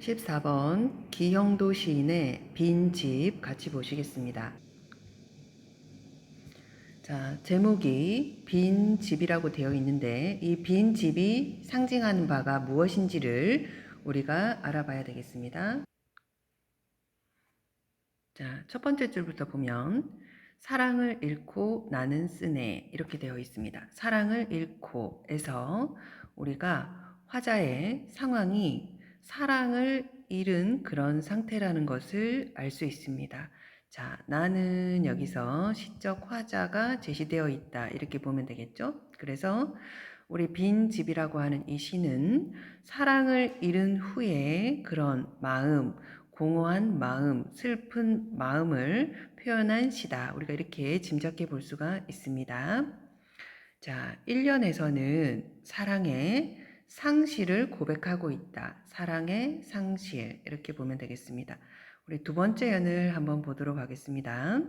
14번 기형도 시인의 빈집 같이 보시겠습니다. 자, 제목이 빈집이라고 되어 있는데 이 빈집이 상징하는 바가 무엇인지를 우리가 알아봐야 되겠습니다. 자, 첫 번째 줄부터 보면 사랑을 잃고 나는 쓰네 이렇게 되어 있습니다. 사랑을 잃고에서 우리가 화자의 상황이 사랑을 잃은 그런 상태라는 것을 알 수 있습니다. 자, 나는 여기서 시적 화자가 제시되어 있다 이렇게 보면 되겠죠. 그래서 우리 빈집이라고 하는 이 시는 사랑을 잃은 후에 그런 마음, 공허한 마음, 슬픈 마음을 표현한 시다. 우리가 이렇게 짐작해 볼 수가 있습니다. 자, 1년에서는 사랑의 상실을 고백하고 있다. 사랑의 상실. 이렇게 보면 되겠습니다. 우리 두 번째 연을 한번 보도록 하겠습니다.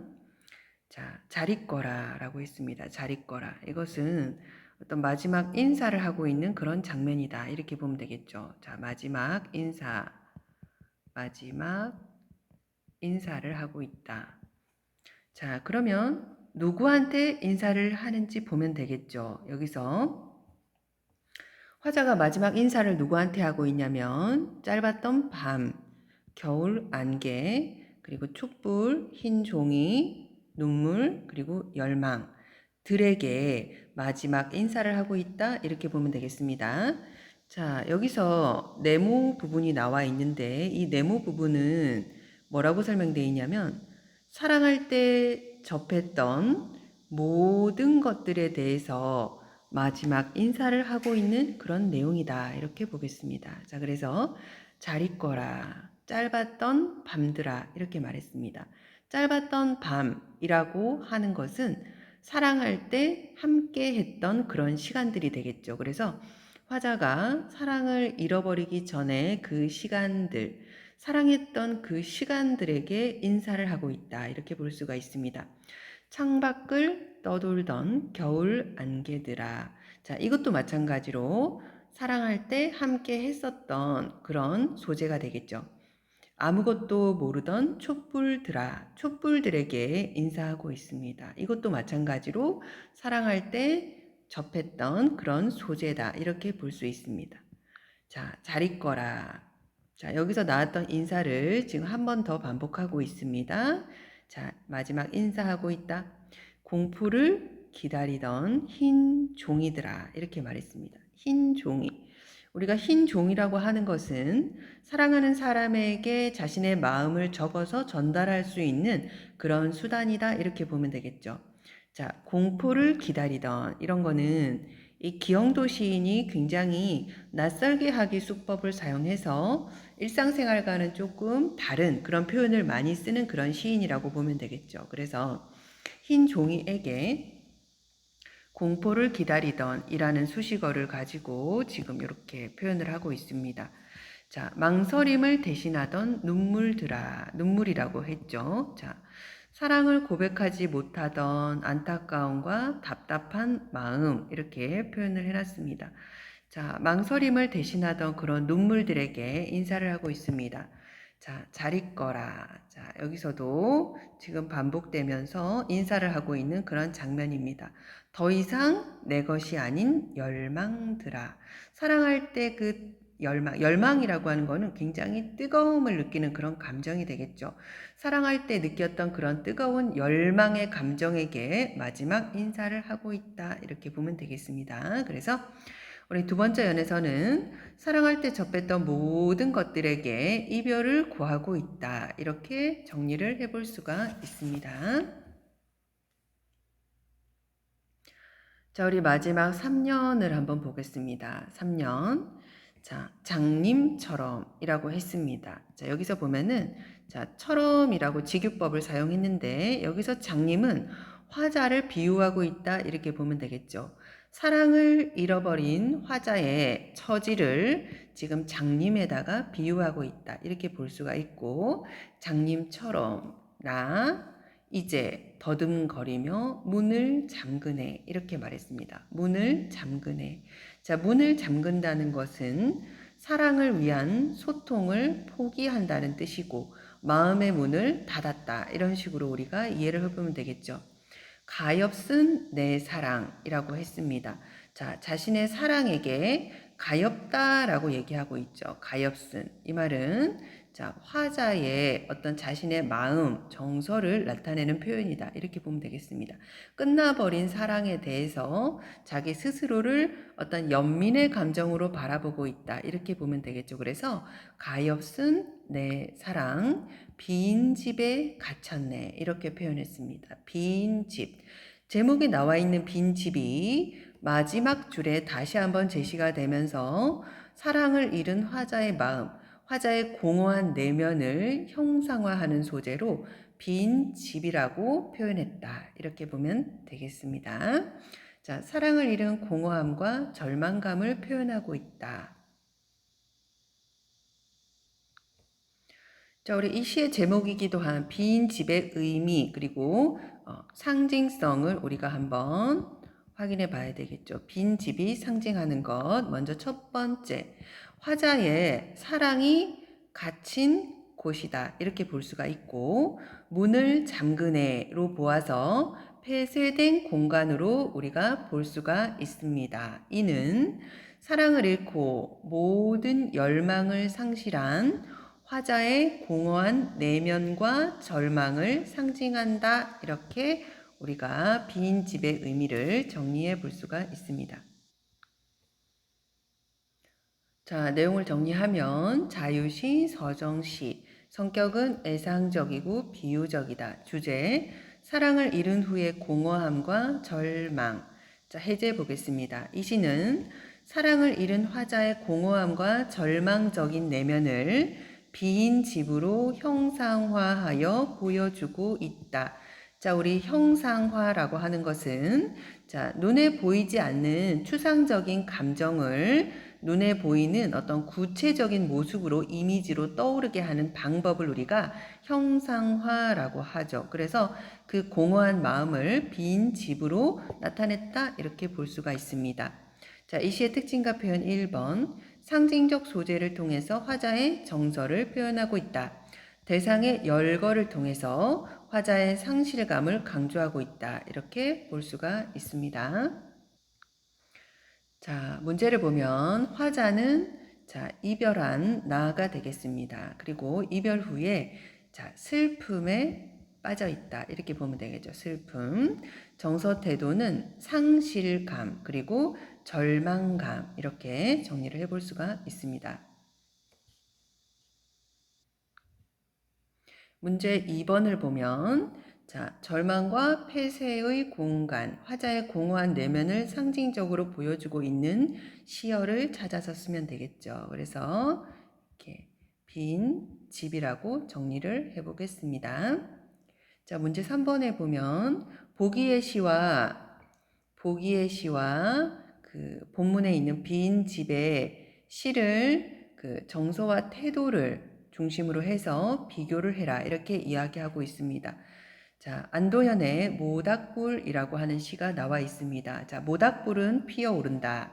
자, 잘 있거라 라고 했습니다. 잘 있거라. 이것은 어떤 마지막 인사를 하고 있는 그런 장면이다. 이렇게 보면 되겠죠. 자, 마지막 인사를 하고 있다. 자, 그러면 누구한테 인사를 하는지 보면 되겠죠. 여기서 화자가 마지막 인사를 누구한테 하고 있냐면 짧았던 밤, 겨울 안개, 그리고 촛불, 흰 종이, 눈물, 그리고 열망 들에게 마지막 인사를 하고 있다 이렇게 보면 되겠습니다. 자, 여기서 네모 부분이 나와 있는데 이 네모 부분은 뭐라고 설명되어 있냐면 사랑할 때 접했던 모든 것들에 대해서 마지막 인사를 하고 있는 그런 내용이다 이렇게 보겠습니다. 자, 그래서 잘 있거라 짧았던 밤들아 이렇게 말했습니다. 짧았던 밤이라고 하는 것은 사랑할 때 함께 했던 그런 시간들이 되겠죠. 그래서 화자가 사랑을 잃어버리기 전에 그 시간들, 사랑했던 그 시간들에게 인사를 하고 있다 이렇게 볼 수가 있습니다. 창밖을 떠돌던 겨울 안개들아. 자, 이것도 마찬가지로 사랑할 때 함께 했었던 그런 소재가 되겠죠. 아무것도 모르던 촛불들아, 촛불들에게 인사하고 있습니다. 이것도 마찬가지로 사랑할 때 접했던 그런 소재다. 이렇게 볼 수 있습니다. 자, 잘 있거라. 자, 여기서 나왔던 인사를 지금 한 번 더 반복하고 있습니다. 자, 마지막 인사하고 있다. 공포를 기다리던 흰 종이들아. 이렇게 말했습니다. 흰 종이. 우리가 흰 종이라고 하는 것은 사랑하는 사람에게 자신의 마음을 적어서 전달할 수 있는 그런 수단이다. 이렇게 보면 되겠죠. 자, 공포를 기다리던 이런 거는 이 기영도 시인이 굉장히 낯설게 하기 수법을 사용해서 일상생활과는 조금 다른 그런 표현을 많이 쓰는 그런 시인이라고 보면 되겠죠. 그래서 흰 종이에게 공포를 기다리던 이라는 수식어를 가지고 지금 이렇게 표현을 하고 있습니다. 자, 망설임을 대신하던 눈물들아, 눈물이라고 했죠. 자, 사랑을 고백하지 못하던 안타까움과 답답한 마음, 이렇게 표현을 해놨습니다. 자, 망설임을 대신하던 그런 눈물들에게 인사를 하고 있습니다. 자, 잘 있거라. 자, 여기서도 지금 반복되면서 인사를 하고 있는 그런 장면입니다. 더 이상 내 것이 아닌 열망들아. 사랑할 때 그 열망이라고 하는 거는 굉장히 뜨거움을 느끼는 그런 감정이 되겠죠. 사랑할 때 느꼈던 그런 뜨거운 열망의 감정에게 마지막 인사를 하고 있다. 이렇게 보면 되겠습니다. 그래서 우리 두 번째 연에서는 사랑할 때 접했던 모든 것들에게 이별을 구하고 있다. 이렇게 정리를 해볼 수가 있습니다. 자, 우리 마지막 3년을 한번 보겠습니다. 3년. 자, 장님처럼 이라고 했습니다. 자, 여기서 보면은, 자, 처럼이라고 직유법을 사용했는데, 여기서 장님은 화자를 비유하고 있다. 이렇게 보면 되겠죠. 사랑을 잃어버린 화자의 처지를 지금 장님에다가 비유하고 있다. 이렇게 볼 수가 있고, 장님처럼, 나, 이제 더듬거리며 문을 잠그네 이렇게 말했습니다. 문을 잠그네. 자, 문을 잠근다는 것은 사랑을 위한 소통을 포기한다는 뜻이고 마음의 문을 닫았다. 이런 식으로 우리가 이해를 해보면 되겠죠. 가엾은 내 사랑이라고 했습니다. 자, 자신의 사랑에게 가엾다라고 얘기하고 있죠. 가엾은. 이 말은 자, 화자의 어떤 자신의 마음, 정서를 나타내는 표현이다. 이렇게 보면 되겠습니다. 끝나버린 사랑에 대해서 자기 스스로를 어떤 연민의 감정으로 바라보고 있다. 이렇게 보면 되겠죠. 그래서 가엾은 내 사랑, 빈 집에 갇혔네. 이렇게 표현했습니다. 빈 집. 제목에 나와 있는 빈 집이 마지막 줄에 다시 한번 제시가 되면서 사랑을 잃은 화자의 마음, 화자의 공허한 내면을 형상화하는 소재로 빈 집이라고 표현했다. 이렇게 보면 되겠습니다. 자, 사랑을 잃은 공허함과 절망감을 표현하고 있다. 자, 우리 이 시의 제목이기도 한 빈 집의 의미 그리고 상징성을 우리가 한번 확인해 봐야 되겠죠. 빈 집이 상징하는 것. 먼저 첫 번째, 화자의 사랑이 갇힌 곳이다. 이렇게 볼 수가 있고, 문을 잠그네로 보아서 폐쇄된 공간으로 우리가 볼 수가 있습니다. 이는 사랑을 잃고 모든 열망을 상실한 화자의 공허한 내면과 절망을 상징한다. 이렇게 우리가 빈 집의 의미를 정리해 볼 수가 있습니다. 자, 내용을 정리하면 자유시, 서정시, 성격은 애상적이고 비유적이다. 주제, 사랑을 잃은 후의 공허함과 절망. 자, 해제 보겠습니다. 이 시는 사랑을 잃은 화자의 공허함과 절망적인 내면을 빈 집으로 형상화하여 보여주고 있다. 자, 우리 형상화라고 하는 것은 자, 눈에 보이지 않는 추상적인 감정을 눈에 보이는 어떤 구체적인 모습으로 이미지로 떠오르게 하는 방법을 우리가 형상화라고 하죠. 그래서 그 공허한 마음을 빈 집으로 나타냈다 이렇게 볼 수가 있습니다. 자, 이 시의 특징과 표현 1번 상징적 소재를 통해서 화자의 정서를 표현하고 있다. 대상의 열거를 통해서 화자의 상실감을 강조하고 있다. 이렇게 볼 수가 있습니다. 자, 문제를 보면 화자는 자, 이별한 나가 되겠습니다. 그리고 이별 후에 자, 슬픔에 빠져 있다. 이렇게 보면 되겠죠. 슬픔. 정서 태도는 상실감, 그리고 절망감. 이렇게 정리를 해볼 수가 있습니다. 문제 2번을 보면 자, 절망과 폐쇄의 공간, 화자의 공허한 내면을 상징적으로 보여주고 있는 시어를 찾아서 쓰면 되겠죠. 그래서 이렇게 빈 집이라고 정리를 해보겠습니다. 자, 문제 3번에 보면 보기의 시와 그 본문에 있는 빈 집의 시를 그 정서와 태도를 중심으로 해서 비교를 해라 이렇게 이야기하고 있습니다. 자, 안도현의 모닥불이라고 하는 시가 나와 있습니다. 자, 모닥불은 피어오른다.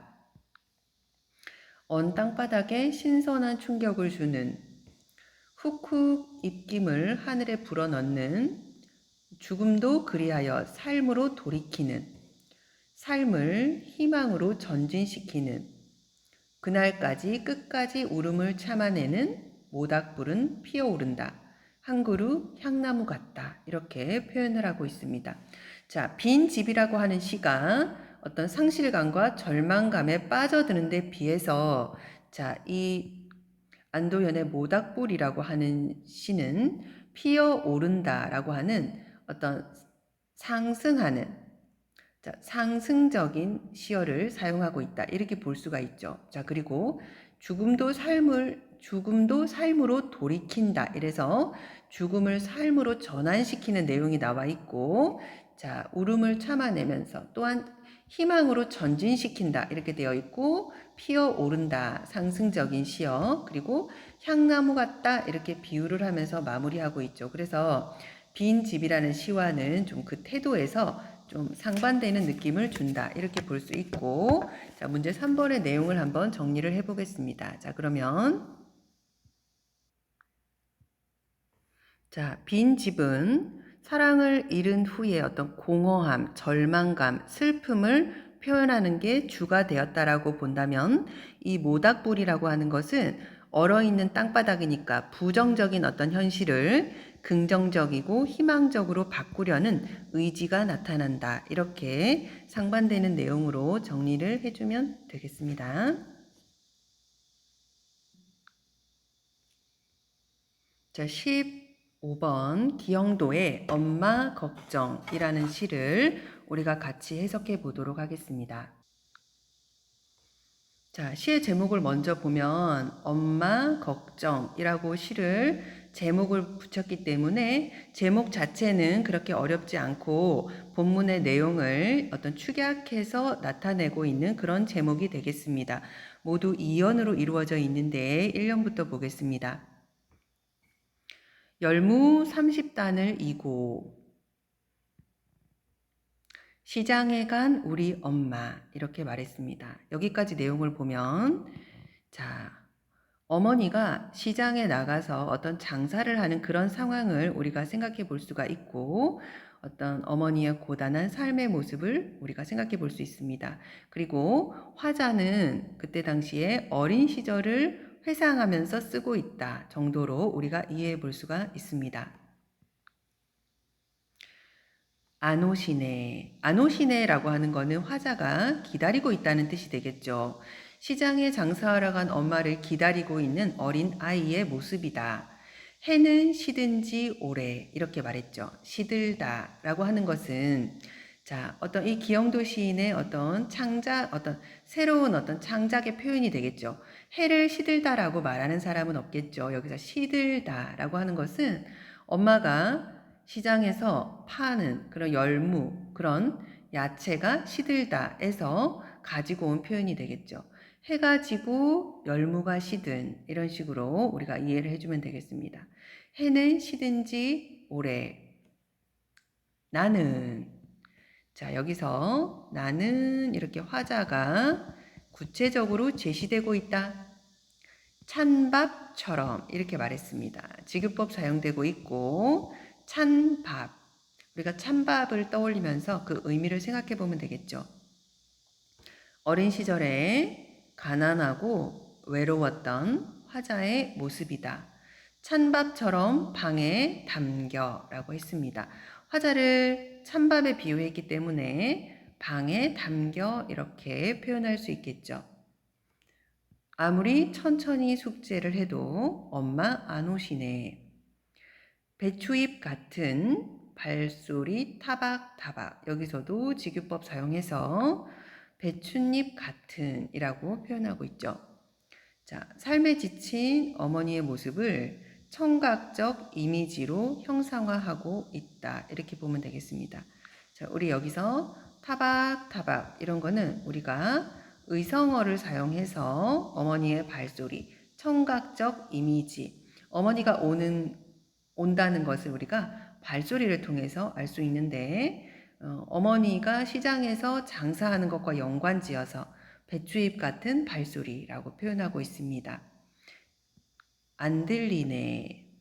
언 땅바닥에 신선한 충격을 주는 훅훅 입김을 하늘에 불어넣는 죽음도 그리하여 삶으로 돌이키는 삶을 희망으로 전진시키는 그날까지 끝까지 울음을 참아내는 모닥불은 피어오른다. 한 그루 향나무 같다. 이렇게 표현을 하고 있습니다. 자, 빈 집이라고 하는 시가 어떤 상실감과 절망감에 빠져드는 데 비해서 자, 이 안도현의 모닥불이라고 하는 시는 피어오른다라고 하는 어떤 상승하는 자, 상승적인 시어를 사용하고 있다. 이렇게 볼 수가 있죠. 자, 그리고 죽음도 삶으로 돌이킨다. 이래서 죽음을 삶으로 전환시키는 내용이 나와 있고, 자, 울음을 참아내면서 또한 희망으로 전진시킨다. 이렇게 되어 있고, 피어오른다. 상승적인 시어. 그리고 향나무 같다. 이렇게 비유를 하면서 마무리하고 있죠. 그래서 빈 집이라는 시와는 좀 그 태도에서 좀 상반되는 느낌을 준다. 이렇게 볼 수 있고, 자, 문제 3번의 내용을 한번 정리를 해보겠습니다. 자, 그러면 자, 빈 집은 사랑을 잃은 후에 어떤 공허함, 절망감, 슬픔을 표현하는 게 주가 되었다라고 본다면 이 모닥불이라고 하는 것은 얼어있는 땅바닥이니까 부정적인 어떤 현실을 긍정적이고 희망적으로 바꾸려는 의지가 나타난다. 이렇게 상반되는 내용으로 정리를 해주면 되겠습니다. 자, 15번 기영도의 엄마 걱정이라는 시를 우리가 같이 해석해 보도록 하겠습니다. 자, 시의 제목을 먼저 보면 엄마 걱정이라고 시를 제목을 붙였기 때문에 제목 자체는 그렇게 어렵지 않고 본문의 내용을 어떤 축약해서 나타내고 있는 그런 제목이 되겠습니다. 모두 2연으로 이루어져 있는데 1년부터 보겠습니다. 열무 30단을 이고 시장에 간 우리 엄마 이렇게 말했습니다. 여기까지 내용을 보면 자, 어머니가 시장에 나가서 어떤 장사를 하는 그런 상황을 우리가 생각해 볼 수가 있고 어떤 어머니의 고단한 삶의 모습을 우리가 생각해 볼 수 있습니다. 그리고 화자는 그때 당시에 어린 시절을 회상하면서 쓰고 있다 정도로 우리가 이해해 볼 수가 있습니다. 안 오시네. 안 오시네라고 하는 거는 화자가 기다리고 있다는 뜻이 되겠죠. 시장에 장사하러 간 엄마를 기다리고 있는 어린 아이의 모습이다. 해는 시든지 오래 이렇게 말했죠. 시들다라고 하는 것은 자, 어떤 이 기영도 시인의 어떤 창작, 어떤 새로운 어떤 창작의 표현이 되겠죠. 해를 시들다라고 말하는 사람은 없겠죠. 여기서 시들다라고 하는 것은 엄마가 시장에서 파는 그런 열무, 그런 야채가 시들다에서 가지고 온 표현이 되겠죠. 해가 지고 열무가 시든 이런 식으로 우리가 이해를 해주면 되겠습니다. 해는 시든지 오래. 나는 자 여기서 나는 이렇게 화자가 구체적으로 제시되고 있다. 찬밥처럼 이렇게 말했습니다. 지급법 사용되고 있고 찬밥 우리가 찬밥을 떠올리면서 그 의미를 생각해 보면 되겠죠. 어린 시절에 가난하고 외로웠던 화자의 모습이다. 찬밥처럼 방에 담겨 라고 했습니다. 화자를 찬밥에 비유했기 때문에 방에 담겨 이렇게 표현할 수 있겠죠. 아무리 천천히 숙제를 해도 엄마 안 오시네. 배추잎 같은 발소리 타박타박 여기서도 직유법 사용해서 배춧잎 같은 이라고 표현하고 있죠. 자, 삶에 지친 어머니의 모습을 청각적 이미지로 형상화하고 있다. 이렇게 보면 되겠습니다. 자, 우리 여기서 타박타박 이런 거는 우리가 의성어를 사용해서 어머니의 발소리, 청각적 이미지, 어머니가 온다는 것을 우리가 발소리를 통해서 알 수 있는데 어머니가 시장에서 장사하는 것과 연관지어서 배추잎 같은 발소리라고 표현하고 있습니다. 안 들리네.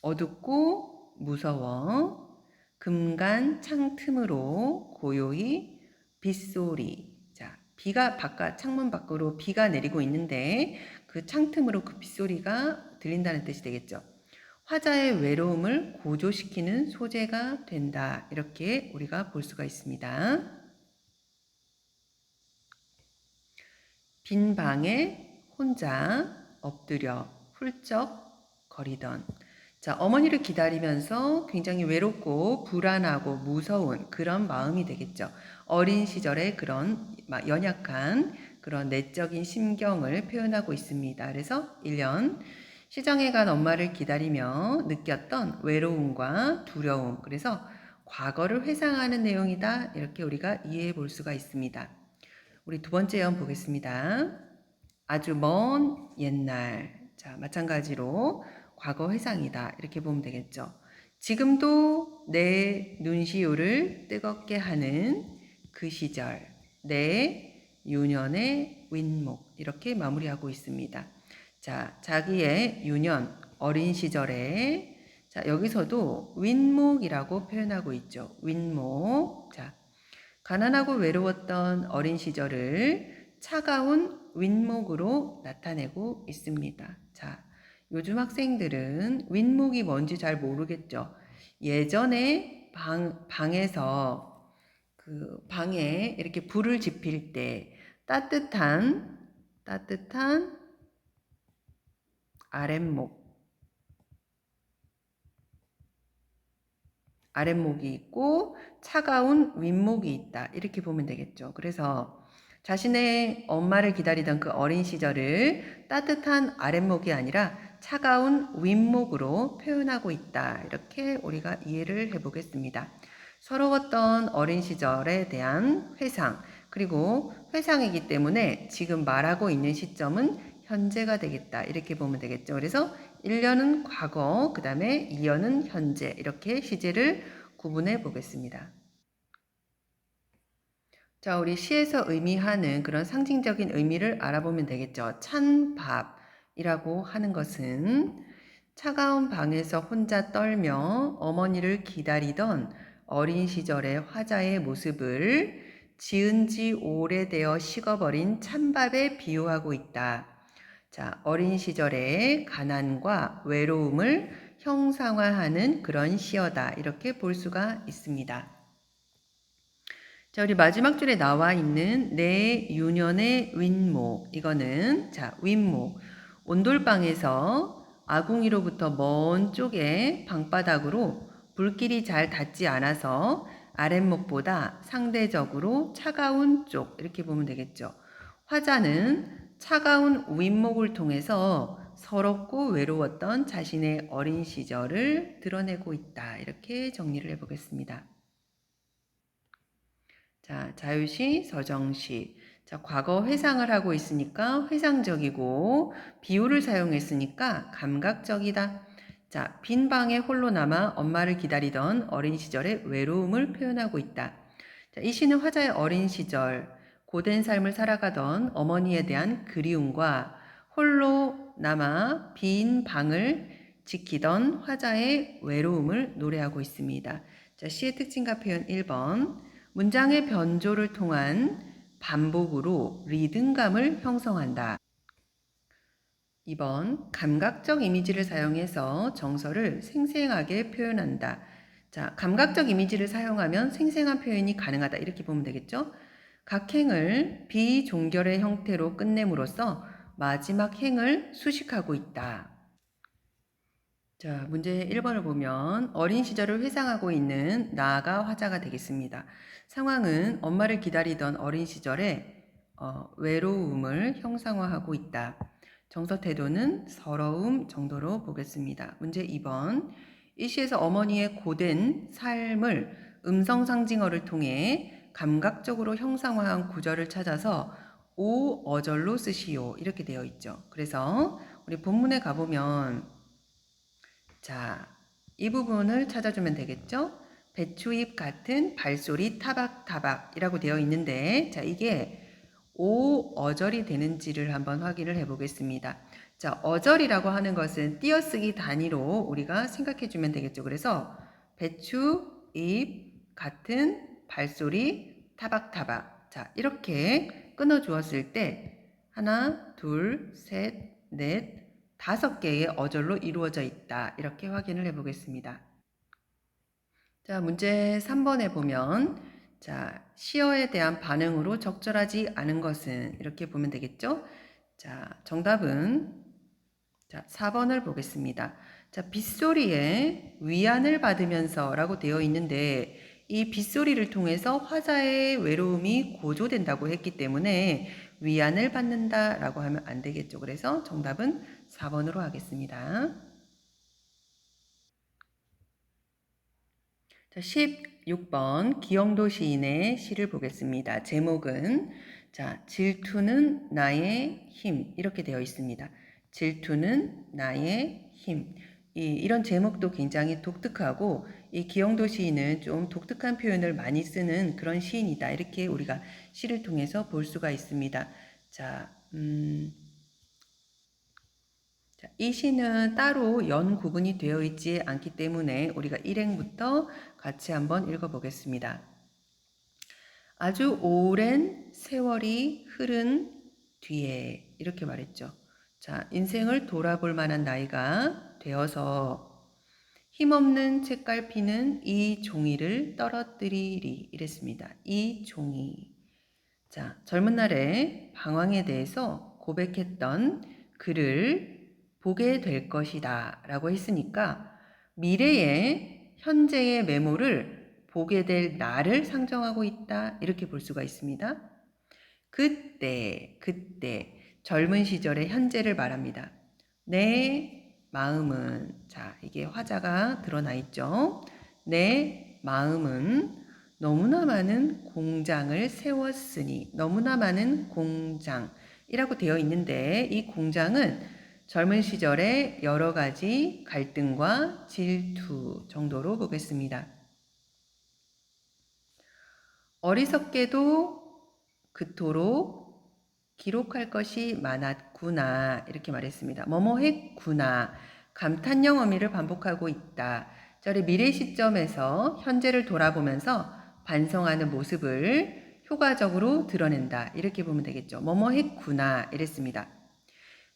어둡고 무서워. 금간 창틈으로 고요히 빗소리. 자, 비가 창문 밖으로 비가 내리고 있는데 그 창틈으로 그 빗소리가 들린다는 뜻이 되겠죠. 화자의 외로움을 고조시키는 소재가 된다. 이렇게 우리가 볼 수가 있습니다. 빈 방에 혼자 엎드려 훌쩍 거리던 자, 어머니를 기다리면서 굉장히 외롭고 불안하고 무서운 그런 마음이 되겠죠. 어린 시절의 그런 연약한 그런 내적인 심경을 표현하고 있습니다. 그래서 1년 시장에 간 엄마를 기다리며 느꼈던 외로움과 두려움 그래서 과거를 회상하는 내용이다. 이렇게 우리가 이해해 볼 수가 있습니다. 우리 두 번째 연 보겠습니다. 아주 먼 옛날. 자, 마찬가지로 과거 회상이다. 이렇게 보면 되겠죠. 지금도 내 눈시울을 뜨겁게 하는 그 시절, 내 유년의 윗목 이렇게 마무리하고 있습니다. 자, 자기의 유년 어린 시절에 자, 여기서도 윗목이라고 표현하고 있죠. 윗목. 자, 가난하고 외로웠던 어린 시절을 차가운 윗목으로 나타내고 있습니다. 자, 요즘 학생들은 윗목이 뭔지 잘 모르겠죠. 예전에 방에서 그 방에 이렇게 불을 지필 때 따뜻한 아랫목 아랫목이 있고 차가운 윗목이 있다. 이렇게 보면 되겠죠. 그래서 자신의 엄마를 기다리던 그 어린 시절을 따뜻한 아랫목이 아니라 차가운 윗목으로 표현하고 있다. 이렇게 우리가 이해를 해보겠습니다. 서러웠던 어린 시절에 대한 회상, 그리고 회상이기 때문에 지금 말하고 있는 시점은 현재가 되겠다. 이렇게 보면 되겠죠. 그래서 1년은 과거, 그 다음에 2년은 현재 이렇게 시제를 구분해 보겠습니다. 자, 우리 시에서 의미하는 그런 상징적인 의미를 알아보면 되겠죠. 찬밥이라고 하는 것은 차가운 방에서 혼자 떨며 어머니를 기다리던 어린 시절의 화자의 모습을 지은 지 오래되어 식어버린 찬밥에 비유하고 있다. 자, 어린 시절의 가난과 외로움을 형상화하는 그런 시어다. 이렇게 볼 수가 있습니다. 자, 우리 마지막 줄에 나와 있는 내 유년의 윗목. 이거는, 자, 윗목. 온돌방에서 아궁이로부터 먼 쪽에 방바닥으로 불길이 잘 닿지 않아서 아랫목보다 상대적으로 차가운 쪽. 이렇게 보면 되겠죠. 화자는 차가운 윗목을 통해서 서럽고 외로웠던 자신의 어린 시절을 드러내고 있다. 이렇게 정리를 해보겠습니다. 자, 자유시, 서정시. 자, 과거 회상을 하고 있으니까 회상적이고 비유를 사용했으니까 감각적이다. 자, 빈 방에 홀로 남아 엄마를 기다리던 어린 시절의 외로움을 표현하고 있다. 자, 이 시는 화자의 어린 시절, 고된 삶을 살아가던 어머니에 대한 그리움과 홀로 남아 빈 방을 지키던 화자의 외로움을 노래하고 있습니다. 자, 시의 특징과 표현 1번. 문장의 변조를 통한 반복으로 리듬감을 형성한다. 2번, 감각적 이미지를 사용해서 정서를 생생하게 표현한다. 자, 감각적 이미지를 사용하면 생생한 표현이 가능하다. 이렇게 보면 되겠죠? 각 행을 비종결의 형태로 끝냄으로써 마지막 행을 수식하고 있다. 자, 문제 1번을 보면 어린 시절을 회상하고 있는 나가 화자가 되겠습니다. 상황은 엄마를 기다리던 어린 시절에 외로움을 형상화하고 있다. 정서 태도는 서러움 정도로 보겠습니다. 문제 2번. 이 시에서 어머니의 고된 삶을 음성 상징어를 통해 감각적으로 형상화한 구절을 찾아서 오어절로 쓰시오. 이렇게 되어 있죠. 그래서 우리 본문에 가보면 자, 이 부분을 찾아주면 되겠죠? 배추잎 같은 발소리 타박타박이라고 되어 있는데 자, 이게 오어절이 되는지를 한번 확인을 해 보겠습니다. 자, 어절이라고 하는 것은 띄어쓰기 단위로 우리가 생각해 주면 되겠죠. 그래서 배추잎 같은 발소리 타박타박. 자, 이렇게 끊어 주었을 때 하나, 둘, 셋, 넷, 5개의 어절로 이루어져 있다. 이렇게 확인을 해 보겠습니다. 자, 문제 3번에 보면 자, 시어에 대한 반응으로 적절하지 않은 것은 이렇게 보면 되겠죠? 자, 정답은 자, 4번을 보겠습니다. 자, 빗소리에 위안을 받으면서 라고 되어 있는데 이 빗소리를 통해서 화자의 외로움이 고조된다고 했기 때문에 위안을 받는다 라고 하면 안 되겠죠. 그래서 정답은 4번으로 하겠습니다. 자, 16번 기영도 시인의 시를 보겠습니다. 제목은 자, 질투는 나의 힘 이렇게 되어 있습니다. 질투는 나의 힘. 이런 제목도 굉장히 독특하고 이 기영도 시인은 좀 독특한 표현을 많이 쓰는 그런 시인이다. 이렇게 우리가 시를 통해서 볼 수가 있습니다. 자, 이 시는 따로 연 구분이 되어 있지 않기 때문에 우리가 일행부터 같이 한번 읽어보겠습니다. 아주 오랜 세월이 흐른 뒤에 이렇게 말했죠. 자, 인생을 돌아볼 만한 나이가 되어서 힘없는 책갈피는 이 종이를 떨어뜨리리 이랬습니다. 이 종이. 자, 젊은 날에 방황에 대해서 고백했던 글을 보게 될 것이다 라고 했으니까 미래의 현재의 메모를 보게 될 날을 상정하고 있다 이렇게 볼 수가 있습니다. 그때 젊은 시절의 현재를 말합니다. 내 마음은, 자, 이게 화자가 드러나 있죠. 내 마음은 너무나 많은 공장을 세웠으니, 너무나 많은 공장이라고 되어 있는데 이 공장은 젊은 시절의 여러 가지 갈등과 질투 정도로 보겠습니다. 어리석게도 그토록 기록할 것이 많았구나 이렇게 말했습니다. 뭐뭐 했구나. 감탄형 어미를 반복하고 있다. 저리 미래 시점에서 현재를 돌아보면서 반성하는 모습을 효과적으로 드러낸다. 이렇게 보면 되겠죠. 뭐뭐 했구나 이랬습니다.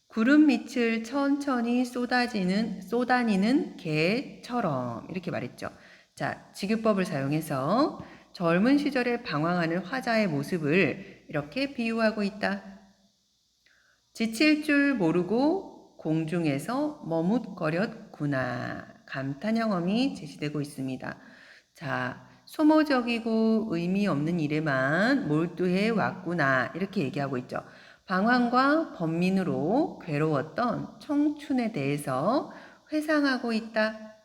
구름 밑을 천천히 쏟아니는 개처럼 이렇게 말했죠. 자, 직유법을 사용해서 젊은 시절에 방황하는 화자의 모습을 이렇게 비유하고 있다. 지칠 줄 모르고 공중에서 머뭇거렸구나. 감탄형어미 제시되고 있습니다. 자, 소모적이고 의미 없는 일에만 몰두해 왔구나. 이렇게 얘기하고 있죠. 방황과 번민으로 괴로웠던 청춘에 대해서 회상하고 있다.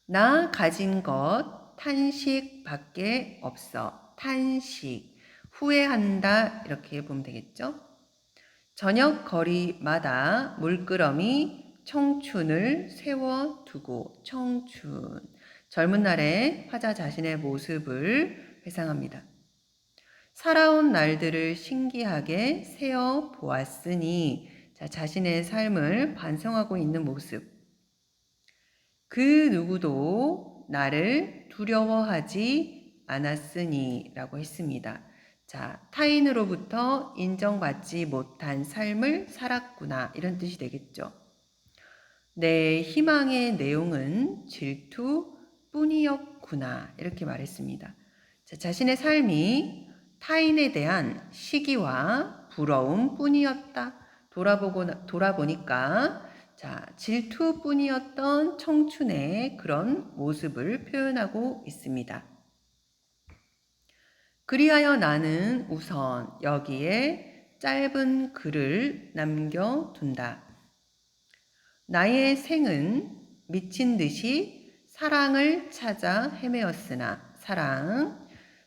나 가진 것 탄식밖에 없어. 탄식. 후회한다. 이렇게 보면 되겠죠. 저녁 거리마다 물끄러미 청춘을 세워두고 청춘. 젊은 날의 화자 자신의 모습을 회상합니다. 살아온 날들을 신기하게 세어 보았으니 자신의 삶을 반성하고 있는 모습. 그 누구도 나를 두려워하지 않았으니 라고 했습니다. 자, 타인으로부터 인정받지 못한 삶을 살았구나 이런 뜻이 되겠죠. 내 희망의 내용은 질투뿐이었구나 이렇게 말했습니다. 자, 자신의 삶이 타인에 대한 시기와 부러움 뿐이었다. 돌아보니까 자, 질투뿐이었던 청춘의 그런 모습을 표현하고 있습니다. 그리하여 나는 우선 여기에 짧은 글을 남겨둔다. 나의 생은 미친 듯이 사랑을 찾아 헤매었으나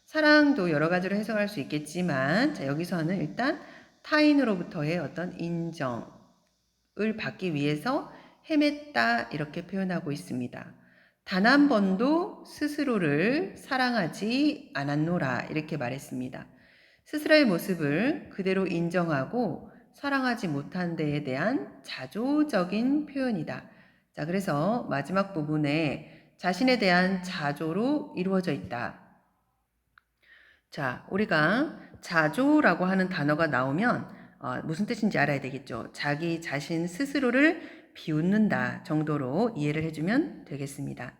사랑도 여러 가지로 해석할 수 있겠지만 자, 여기서는 일단 타인으로부터의 어떤 인정을 받기 위해서 헤맸다 이렇게 표현하고 있습니다. 단 한 번도 스스로를 사랑하지 않았노라 이렇게 말했습니다. 스스로의 모습을 그대로 인정하고 사랑하지 못한 데에 대한 자조적인 표현이다. 자, 그래서 마지막 부분에 자신에 대한 자조로 이루어져 있다. 자, 우리가 자조라고 하는 단어가 나오면 무슨 뜻인지 알아야 되겠죠. 자기 자신 스스로를 비웃는다 정도로 이해를 해주면 되겠습니다.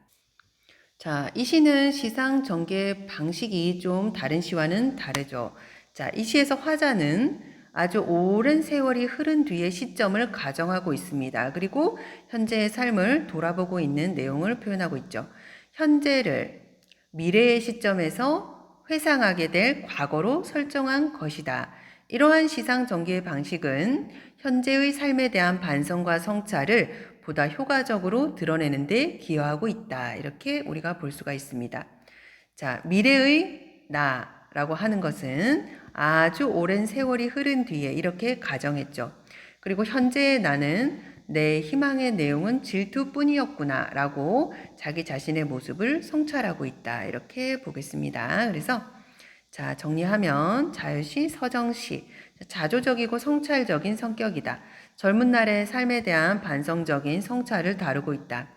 자, 이 시는 시상 전개 방식이 좀 다른 시와는 다르죠. 자, 이 시에서 화자는 아주 오랜 세월이 흐른 뒤의 시점을 가정하고 있습니다. 그리고 현재의 삶을 돌아보고 있는 내용을 표현하고 있죠. 현재를 미래의 시점에서 회상하게 될 과거로 설정한 것이다. 이러한 시상 전개 방식은 현재의 삶에 대한 반성과 성찰을 보다 효과적으로 드러내는 데 기여하고 있다. 이렇게 우리가 볼 수가 있습니다. 자, 미래의 나라고 하는 것은 아주 오랜 세월이 흐른 뒤에 이렇게 가정했죠. 그리고 현재의 나는 내 희망의 내용은 질투뿐이었구나 라고 자기 자신의 모습을 성찰하고 있다. 이렇게 보겠습니다. 그래서 자, 정리하면 자유시, 서정시, 자조적이고 성찰적인 성격이다. 젊은 날의 삶에 대한 반성적인 성찰을 다루고 있다.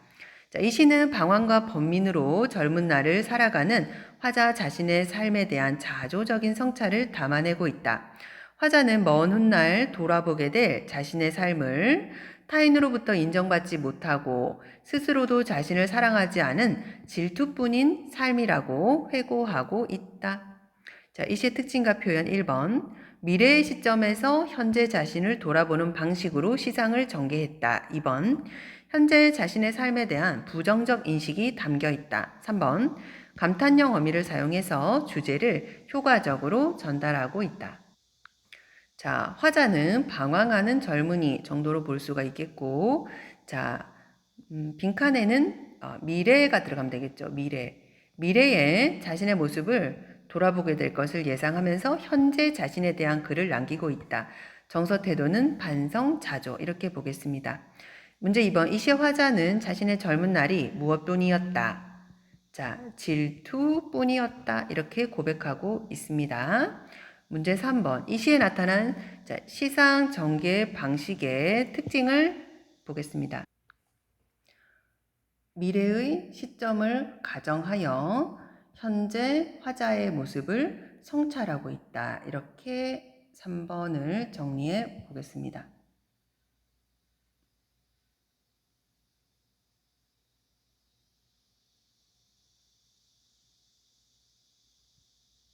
자, 이 시는 방황과 번민으로 젊은 날을 살아가는 화자 자신의 삶에 대한 자조적인 성찰을 담아내고 있다. 화자는 먼 훗날 돌아보게 될 자신의 삶을 타인으로부터 인정받지 못하고 스스로도 자신을 사랑하지 않은 질투뿐인 삶이라고 회고하고 있다. 자, 이 시의 특징과 표현 1번. 미래의 시점에서 현재 자신을 돌아보는 방식으로 시상을 전개했다. 2번. 현재 자신의 삶에 대한 부정적 인식이 담겨 있다. 3번. 감탄형 어미를 사용해서 주제를 효과적으로 전달하고 있다. 자, 화자는 방황하는 젊은이 정도로 볼 수가 있겠고, 자, 빈칸에는 미래가 들어가면 되겠죠. 미래. 미래에 자신의 모습을 돌아보게 될 것을 예상하면서 현재 자신에 대한 글을 남기고 있다. 정서 태도는 반성, 자조 이렇게 보겠습니다. 문제 2번. 이 시의 화자는 자신의 젊은 날이 무엇뿐이었다. 자, 질투뿐이었다. 이렇게 고백하고 있습니다. 문제 3번. 이 시에 나타난 시상 전개 방식의 특징을 보겠습니다. 미래의 시점을 가정하여 현재 화자의 모습을 성찰하고 있다. 이렇게 3번을 정리해 보겠습니다.